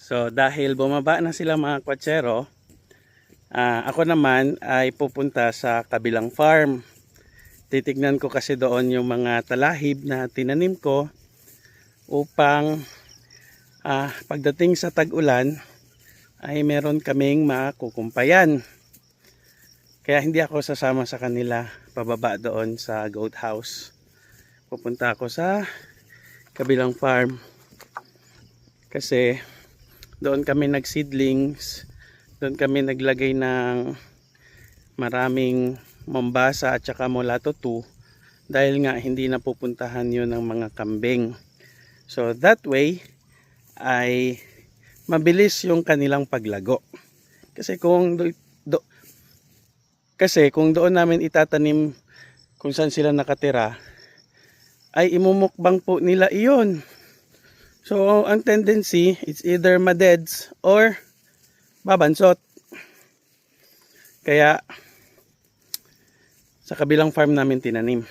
So dahil bumaba na sila mga kwatsero, ako naman ay pupunta sa kabilang farm. Titignan ko kasi doon yung mga talahib na tinanim ko upang pagdating sa tag-ulan ay meron kaming makukumpayan. Kaya hindi ako sasama sa kanila pababa doon sa goat house. Pupunta ako sa kabilang farm kasi doon kami nagseedlings, doon kami naglagay ng maraming Mombasa at saka Molato 2 dahil nga hindi napupuntahan yun ng mga kambing. So that way ay mabilis yung kanilang paglago. Kasi kung doon namin itatanim kung saan sila nakatira, ay imumukbang po nila iyon. So ang tendency, it's either madeds or babansot. Kaya sa kabilang farm namin tinanim.